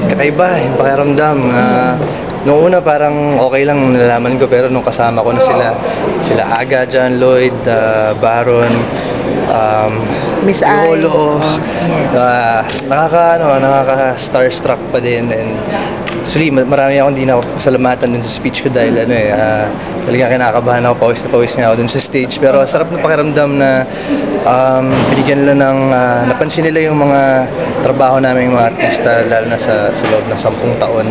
Kakaiba yung pakiramdam. Noong una parang okay lang nalalaman ko, pero nung kasama ko na sila Aga, John Lloyd, Baron, Miss Ai. Yolo, nakaka-starstruck pa din. And actually, marami akong hindi na pasalamatan dun sa speech ko dahil talagang kinakabahan ako, pawis na pawis nga ako dun sa stage. Pero sarap na pakiramdam na binigyan nila ng napansin nila yung mga trabaho namin, mga artista, lalo na sa loob ng 10 taon.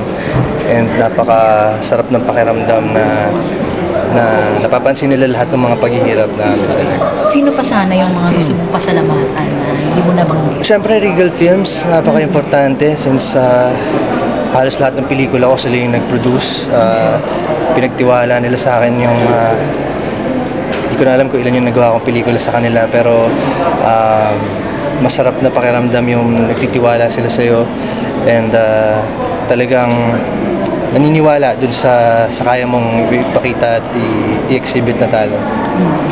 And napaka-sarap ng pakiramdam na napapansin nila lahat ng mga paghihirap namin. Sino pa sana yung mga gusto mong pasalamatan na hindi mo nabanggit? Siyempre, Regal Films, napaka-importante since halos lahat ng pelikula ko sila yung nag-produce. Pinagtiwala nila sa akin yung hindi ko na alam kung ilan yung nagawa kong pelikula sa kanila, pero masarap na pakiramdam yung nagtitiwala sila sa'yo and talagang naniniwala dun sa kaya mong ipakita at i-exhibit na talent.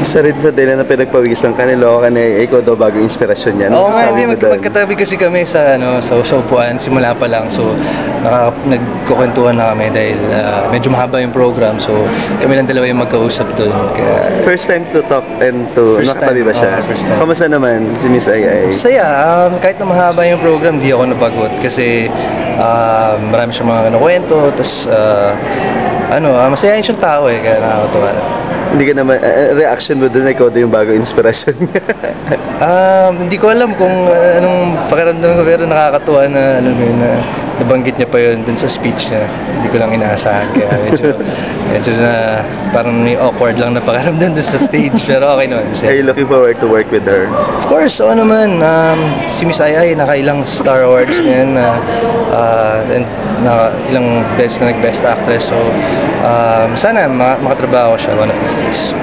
Isa rin sa dila na pinagpawisan ka, niloko ka na ikaw daw bagong inspirasyon yan. Oo nga, magkatabi kasi kami sa upuan, simula pa lang. So, nagkukwentuhan na kami dahil medyo mahaba yung program. So, kami lang dalawa yung magkausap doon. Kaya, first time to talk and to nakatabi ba siya? First time. Kamusta naman si Miss Ai? Saya, kahit na mahaba yung program, di ako napagod kasi marami siyang mga kwento, tapos masayahin siyang tao kaya nakakatuwa. Hindi ka naman, reaction mo doon, ikaw doon yung bagong inspirasyon niya. Hindi ko alam kung anong pakiramdam ko, pero nakakatuwa na, alam mo yun, na nabanggit niya pa yun dun sa speech niya. Hindi ko lang inaasahan, kaya medyo na parang may awkward lang na pakiramdam dun sa stage, pero okay naman. Are you looking forward to work with her? Of course, oo naman. Si Miss Ai, nakailang Star Awards ngayon, and ilang beses na nag-Best Actress, so sana makatrabaho siya one of these days.